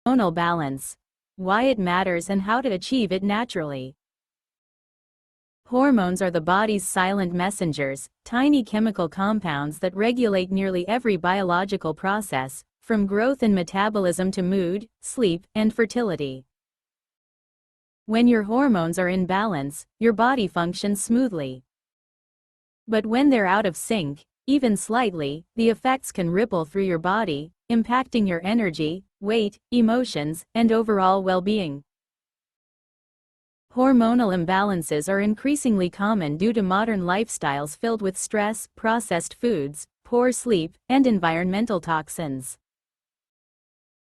Hormonal balance. Why it matters and how to achieve it naturally. Hormones are the body's silent messengers, tiny chemical compounds that regulate nearly every biological process, from growth and metabolism to mood, sleep, and fertility. When your hormones are in balance, your body functions smoothly. But when they're out of sync, even slightly, the effects can ripple through your body, impacting your energy, weight, emotions, and overall well-being. Hormonal imbalances are increasingly common due to modern lifestyles filled with stress, processed foods, poor sleep, and environmental toxins.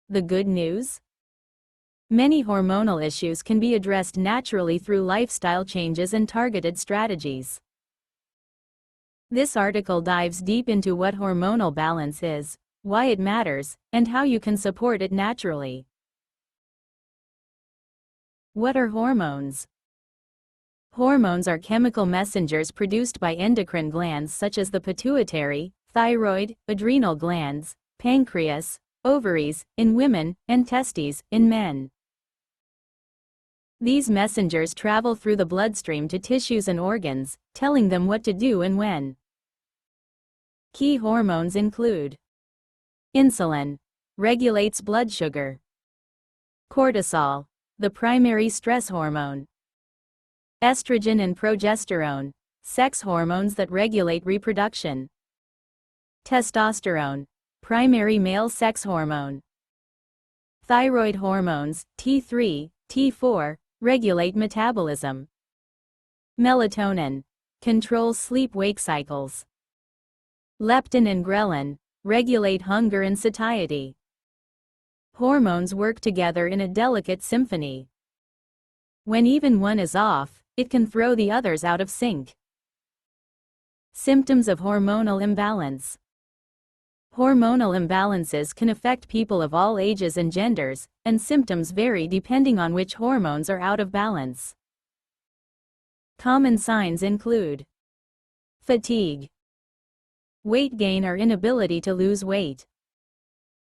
The good news? Many hormonal issues can be addressed naturally through lifestyle changes and targeted strategies. This article dives deep into what hormonal balance is, why it matters, and how you can support it naturally. What are hormones? Hormones are chemical messengers produced by endocrine glands such as the pituitary, thyroid, adrenal glands, pancreas, ovaries, in women, and testes, in men. These messengers travel through the bloodstream to tissues and organs, telling them what to do and when. Key hormones include insulin, regulates blood sugar. Cortisol, the primary stress hormone. Estrogen and progesterone, sex hormones that regulate reproduction. Testosterone, primary male sex hormone. Thyroid hormones, T3, T4, regulate metabolism. Melatonin, controls sleep-wake cycles. Leptin and ghrelin, regulate hunger and satiety. Hormones work together in a delicate symphony. When even one is off, it can throw the others out of sync. Symptoms of hormonal imbalance. Hormonal imbalances can affect people of all ages and genders, and symptoms vary depending on which hormones are out of balance. Common signs include fatigue, weight gain or inability to lose weight,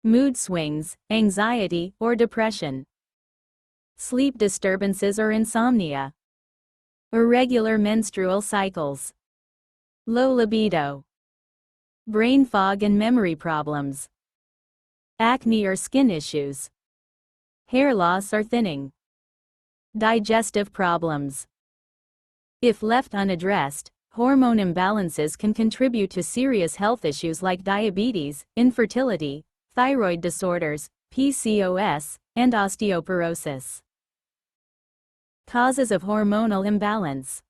mood swings, anxiety or depression, sleep disturbances or insomnia, irregular menstrual cycles, low libido, brain fog and memory problems, acne or skin issues, hair loss or thinning, digestive problems. If left unaddressed, hormone imbalances can contribute to serious health issues like diabetes, infertility, thyroid disorders, PCOS, and osteoporosis. Causes of hormonal imbalance.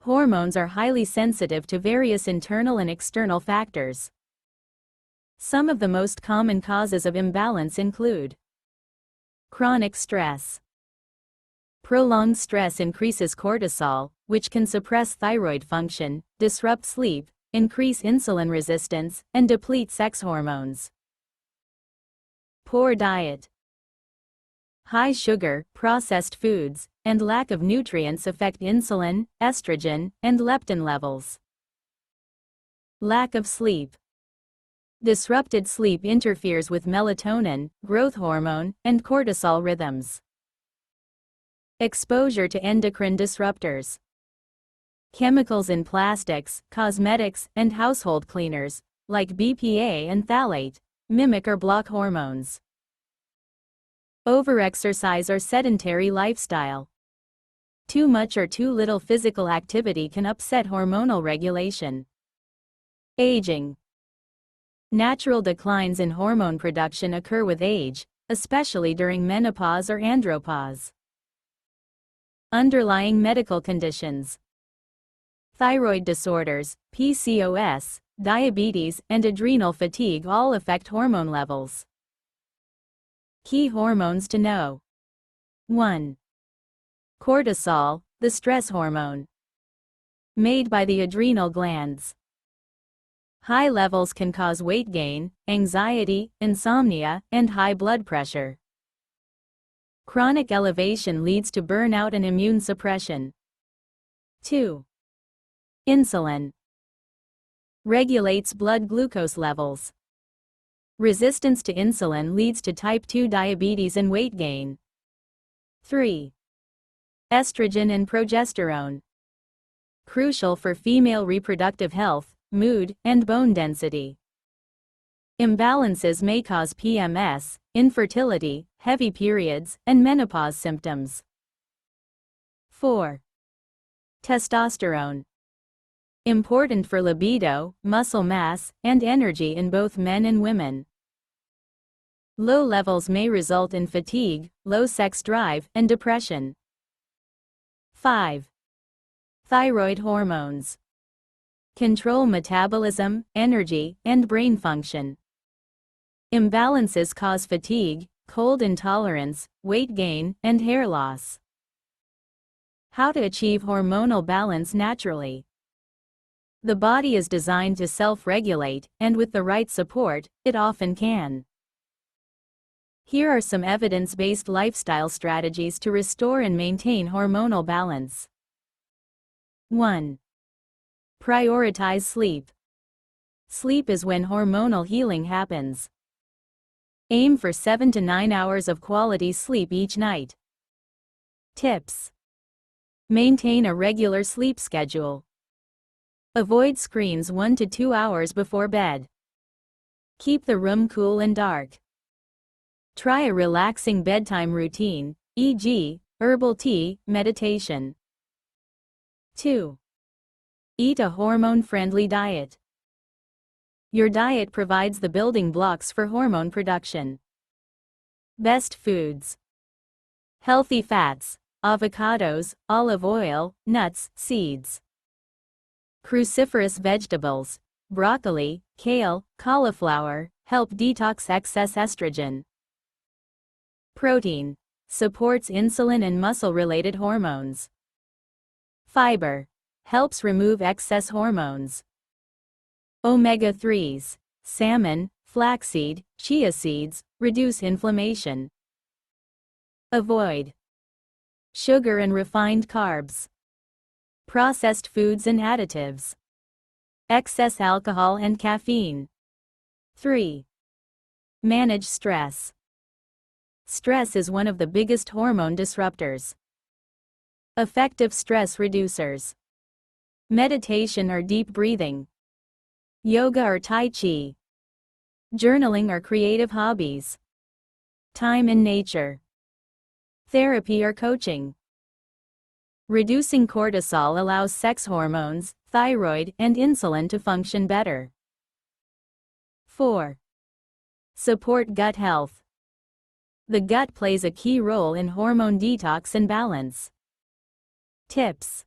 Hormones are highly sensitive to various internal and external factors. Some of the most common causes of imbalance include chronic stress. Prolonged stress increases cortisol, which can suppress thyroid function, disrupt sleep, increase insulin resistance, and deplete sex hormones. Poor diet. High sugar, processed foods, and lack of nutrients affect insulin, estrogen, and leptin levels. Lack of sleep. Disrupted sleep interferes with melatonin, growth hormone, and cortisol rhythms. Exposure to endocrine disruptors. Chemicals in plastics, cosmetics, and household cleaners, like BPA and phthalate, mimic or block hormones. Overexercise or sedentary lifestyle. Too much or too little physical activity can upset hormonal regulation. Aging. Natural declines in hormone production occur with age, especially during menopause or andropause. Underlying medical conditions. Thyroid disorders, PCOS, diabetes, and adrenal fatigue all affect hormone levels. Key hormones to know. 1. Cortisol, the stress hormone. Made by the adrenal glands. High levels can cause weight gain, anxiety, insomnia, and high blood pressure. Chronic elevation leads to burnout and immune suppression. 2. Insulin. Regulates blood glucose levels. Resistance to insulin leads to type 2 diabetes and weight gain. 3. Estrogen and progesterone. Crucial for female reproductive health, mood, and bone density. Imbalances may cause PMS, infertility, heavy periods, and menopause symptoms. 4. Testosterone. Important for libido, muscle mass, and energy in both men and women. Low levels may result in fatigue, low sex drive, and depression. 5. Thyroid hormones. Control metabolism, energy, and brain function. Imbalances cause fatigue, cold intolerance, weight gain, and hair loss. How to achieve hormonal balance naturally. The body is designed to self-regulate, and with the right support, it often can. Here are some evidence-based lifestyle strategies to restore and maintain hormonal balance. 1. Prioritize sleep. Sleep is when hormonal healing happens. Aim for 7 to 9 hours of quality sleep each night. Tips. Maintain a regular sleep schedule. Avoid screens 1 to 2 hours before bed. Keep the room cool and dark. Try a relaxing bedtime routine, e.g., herbal tea, meditation. 2. Eat a hormone-friendly diet. Your diet provides the building blocks for hormone production. Best foods. Healthy fats, avocados, olive oil, nuts, seeds. Cruciferous vegetables, broccoli, kale, cauliflower, help detox excess estrogen. Protein. Supports insulin and muscle-related hormones. Fiber. Helps remove excess hormones. Omega-3s. Salmon, flaxseed, chia seeds, reduce inflammation. Avoid sugar and refined carbs. Processed foods and additives. Excess alcohol and caffeine. 3. Manage stress. Stress is one of the biggest hormone disruptors. Effective stress reducers. Meditation or deep breathing. Yoga or Tai Chi. Journaling or creative hobbies. Time in nature. Therapy or coaching. Reducing cortisol allows sex hormones, thyroid, and insulin to function better. 4. Support gut health. The gut plays a key role in hormone detox and balance. Tips.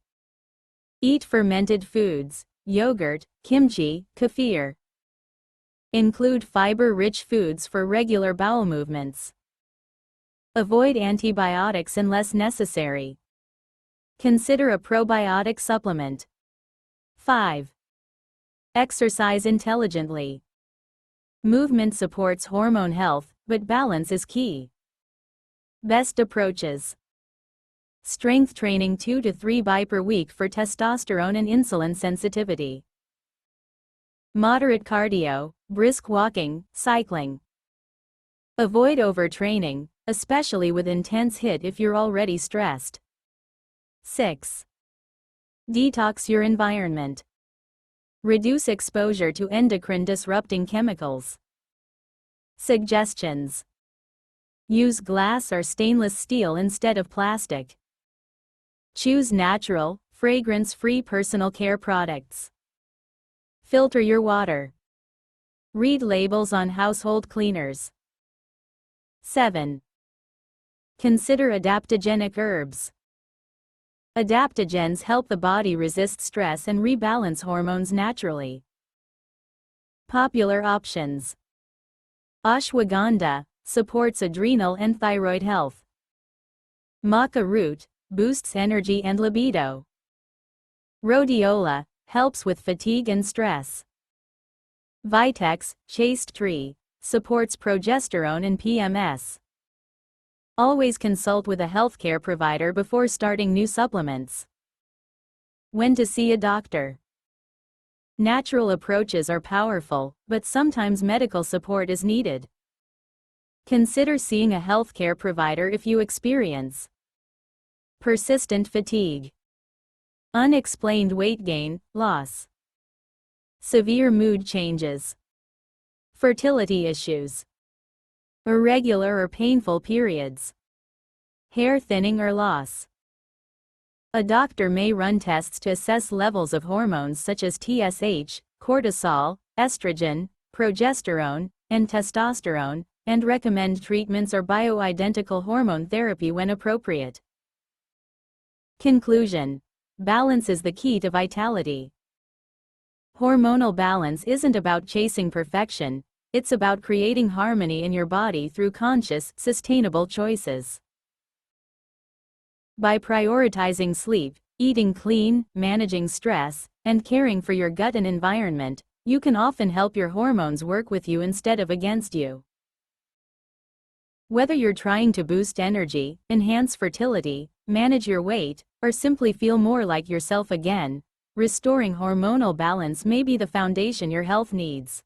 Eat fermented foods, yogurt, kimchi, kefir. Include fiber-rich foods for regular bowel movements. Avoid antibiotics unless necessary. Consider a probiotic supplement. 5. Exercise intelligently. Movement supports hormone health, but balance is key. Best approaches. Strength training 2 to 3 by per week for testosterone and insulin sensitivity. Moderate cardio, brisk walking, cycling. Avoid overtraining, especially with intense HIIT if you're already stressed. 6. Detox your environment. Reduce exposure to endocrine-disrupting chemicals. Suggestions. Use glass or stainless steel instead of plastic. Choose natural, fragrance-free personal care products. Filter your water. Read labels on household cleaners. 7. Consider adaptogenic herbs. Adaptogens help the body resist stress and rebalance hormones naturally. Popular options. Ashwagandha supports adrenal and thyroid health. Maca root boosts energy and libido. Rhodiola helps with fatigue and stress. Vitex chaste tree supports progesterone and PMS. Always consult with a healthcare provider before starting new supplements. When to see a doctor. Natural approaches are powerful, but sometimes medical support is needed. Consider seeing a healthcare provider if you experience persistent fatigue, unexplained weight gain, loss, severe mood changes, fertility issues, irregular or painful periods, hair thinning or loss. A doctor may run tests to assess levels of hormones such as TSH, cortisol, estrogen, progesterone, and testosterone, and recommend treatments or bioidentical hormone therapy when appropriate. Conclusion: balance is the key to vitality. Hormonal balance isn't about chasing perfection, it's about creating harmony in your body through conscious, sustainable choices. By prioritizing sleep, eating clean, managing stress, and caring for your gut and environment, you can often help your hormones work with you instead of against you. Whether you're trying to boost energy, enhance fertility, manage your weight, or simply feel more like yourself again, restoring hormonal balance may be the foundation your health needs.